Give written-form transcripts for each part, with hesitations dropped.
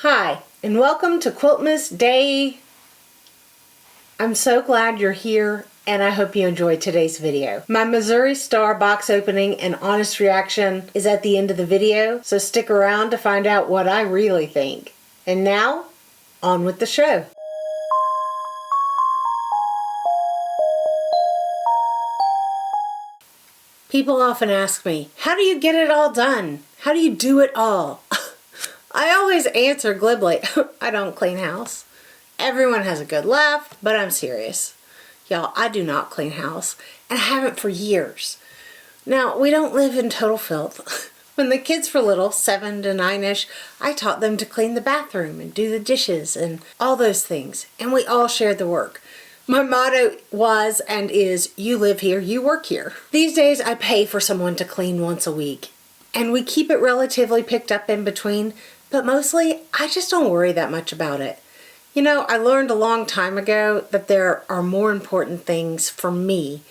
Hi, and welcome to Quiltmas Day. I'm so glad you're here, and I hope you enjoyed today's video. My Missouri Star box opening and honest reaction is at the end of the video, so stick around to find out what I really think. And now, on with the show. People often ask me, how do you get it all done? How do you do it all? I always answer glibly, I don't clean house. Everyone has a good laugh, but I'm serious. Y'all, I do not clean house, and I haven't for years. Now, we don't live in total filth. When the kids were little, 7 to 9-ish, I taught them to clean the bathroom and do the dishes and all those things, and we all shared the work. My motto was and is, you live here, you work here. These days, I pay for someone to clean once a week, and we keep it relatively picked up in between, but mostly, I just don't worry that much about it. You know, I learned a long time ago that there are more important things for me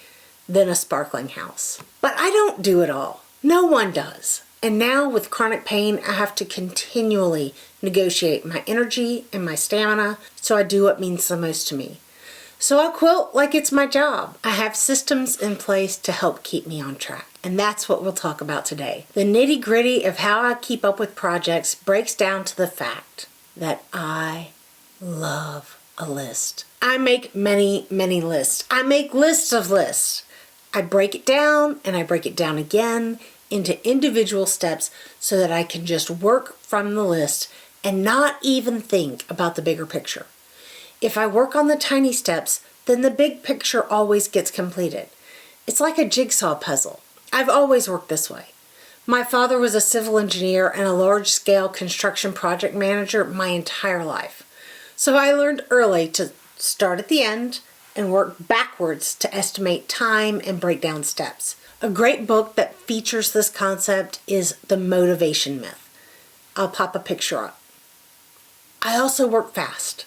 than a sparkling house. But I don't do it all. No one does. And now with chronic pain, I have to continually negotiate my energy and my stamina, so I do what means the most to me. So I quilt like it's my job. I have systems in place to help keep me on track. And that's what we'll talk about today. The nitty-gritty of how I keep up with projects breaks down to the fact that I love a list. I make many lists. I make lists of lists. I break it down and I break it down again into individual steps so that I can just work from the list and not even think about the bigger picture. If I work on the tiny steps, then the big picture always gets completed. It's like a jigsaw puzzle. I've always worked this way. My father was a civil engineer and a large-scale construction project manager my entire life. So I learned early to start at the end and work backwards to estimate time and break down steps. A great book that features this concept is The Motivation Myth. I'll pop a picture up. I also work fast.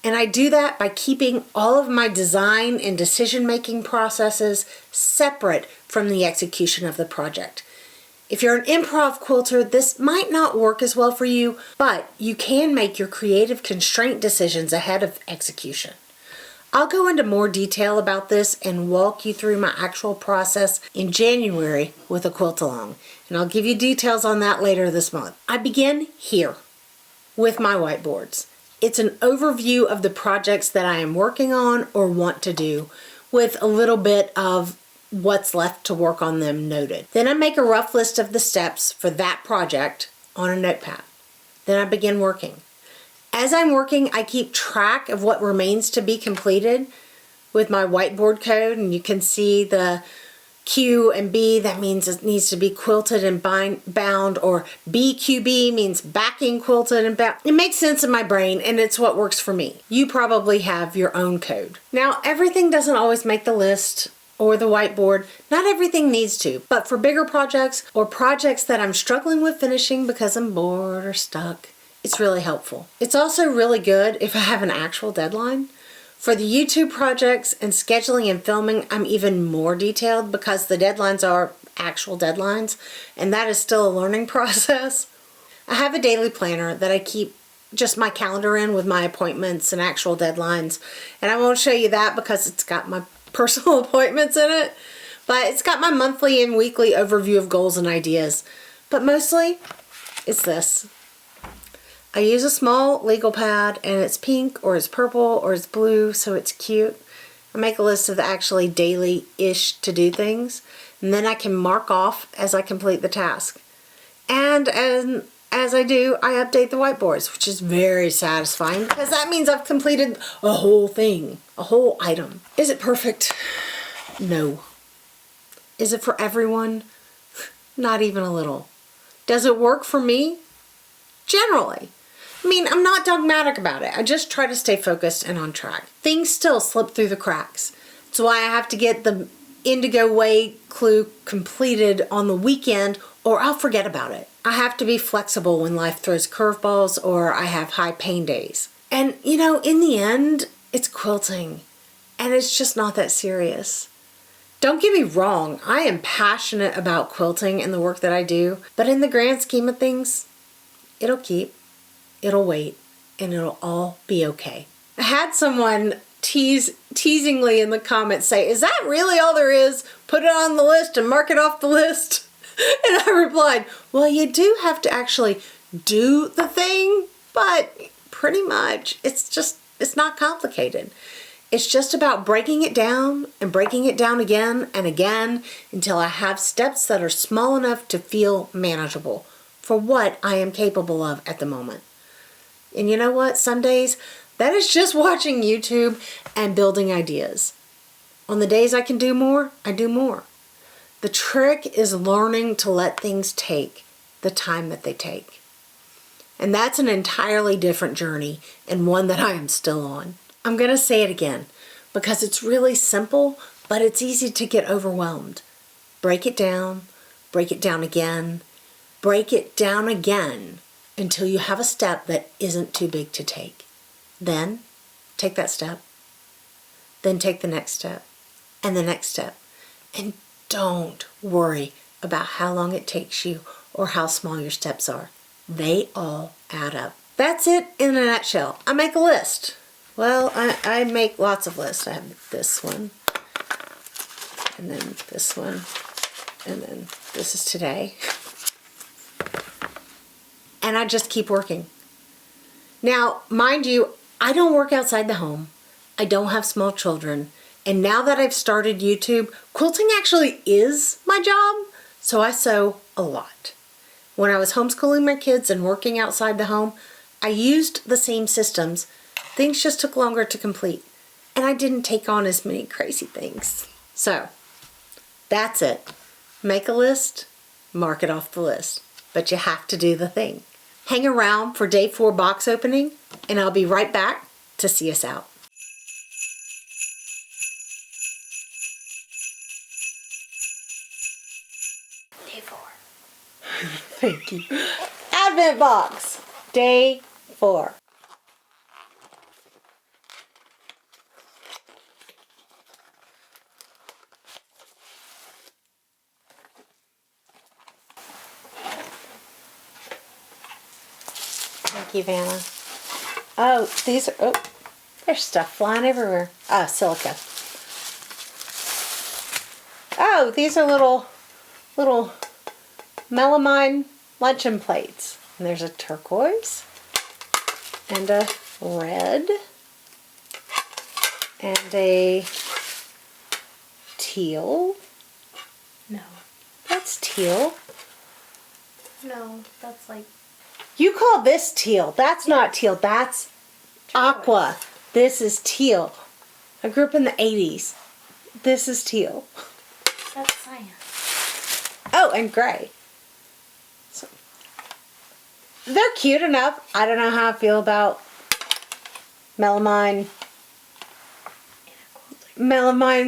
And I do that by keeping all of my design and decision-making processes separate from the execution of the project. If you're an improv quilter, this might not work as well for you, but you can make your creative constraint decisions ahead of execution. I'll go into more detail about this and walk you through my actual process in January with a quilt-along, and I'll give you details on that later this month. I begin here with my whiteboards. It's an overview of the projects that I am working on or want to do with a little bit of what's left to work on them noted. Then I make a rough list of the steps for that project on a notepad. Then I begin working. As I'm working, I keep track of what remains to be completed with my whiteboard code, and you can see the Q and B, that means it needs to be quilted and bound, or BQB means backing, quilted, and bound. It makes sense in my brain, and it's what works for me. You probably have your own code. Now, everything doesn't always make the list or the whiteboard. Not everything needs to, but for bigger projects or projects that I'm struggling with finishing because I'm bored or stuck, it's really helpful. It's also really good if I have an actual deadline. For the YouTube projects and scheduling and filming, I'm even more detailed because the deadlines are actual deadlines, and that is still a learning process. I have a daily planner that I keep just my calendar in with my appointments and actual deadlines, and I won't show you that because it's got my personal appointments in it, but it's got my monthly and weekly overview of goals and ideas. But mostly, it's this. I use a small legal pad, and it's pink or it's purple or it's blue, so it's cute. I make a list of the actually daily-ish to-do things, and then I can mark off as I complete the task. And as I do, I update the whiteboards, which is very satisfying because that means I've completed a whole thing, a whole item. Is it perfect? No. Is it for everyone? Not even a little. Does it work for me? Generally. I mean, I'm not dogmatic about it. I just try to stay focused and on track. Things still slip through the cracks. That's why I have to get the Indigo Way clue completed on the weekend or I'll forget about it. I have to be flexible when life throws curveballs or I have high pain days. And you know, in the end, it's quilting and it's just not that serious. Don't get me wrong, I am passionate about quilting and the work that I do, but in the grand scheme of things, it'll keep. it'll wait, and it'll all be okay. I had someone teasingly in the comments say, is that really all there is? Put it on the list and mark it off the list. And I replied, well, you do have to actually do the thing, but pretty much it's not complicated. It's just about breaking it down and breaking it down again and again until I have steps that are small enough to feel manageable for what I am capable of at the moment. And you know what? Some days that is just watching YouTube and building ideas. On the days I can do more, I do more. The trick is learning to let things take the time that they take. And that's an entirely different journey and one that I am still on. I'm going to say it again because it's really simple, but it's easy to get overwhelmed. Break it down again, break it down again until you have a step that isn't too big to take. Then take that step. Then take the next step and the next step. And don't worry about how long it takes you or how small your steps are. They all add up. That's it in a nutshell. I make a list. Well, I make lots of lists. I have this one, and then this one, and then this is today. And I just keep working. Now, mind you, I don't work outside the home. I don't have small children. And now that I've started YouTube, quilting actually is my job. So I sew a lot. When I was homeschooling my kids and working outside the home, I used the same systems. Things just took longer to complete. And I didn't take on as many crazy things. So, that's it. Make a list, mark it off the list. But you have to do the thing. Hang around for day 4 box opening, and I'll be right back to see us out. Day 4. Thank you. Advent box, day 4. Thank you, Vanna. Oh, these are, oh, there's stuff flying everywhere. Ah, silica. Oh, these are little melamine luncheon plates. And there's a turquoise and a red and a teal. No, that's teal. No, that's like... You call this teal. That's not teal. That's aqua. This is teal. I grew up in the 80s. This is teal. That's cyan. Oh, and gray. So, they're cute enough. I don't know how I feel about melamine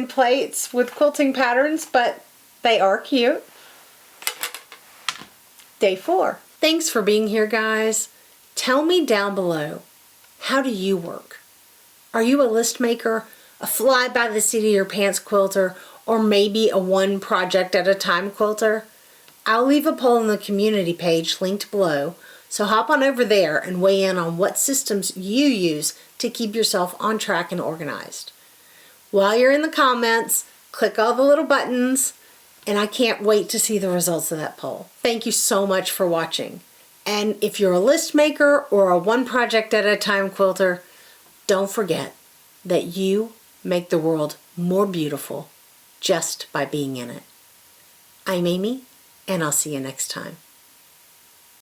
plates with quilting patterns, but they are cute. Day 4. Thanks for being here, guys. Tell me down below, how do you work? Are you a list maker, a fly by the seat of your pants quilter, or maybe a one project at a time quilter? I'll leave a poll on the community page linked below, so hop on over there and weigh in on what systems you use to keep yourself on track and organized. While you're in the comments, click all the little buttons, and I can't wait to see the results of that poll. Thank you so much for watching. And if you're a list maker or a one project at a time quilter, don't forget that you make the world more beautiful just by being in it. I'm Amy, and I'll see you next time.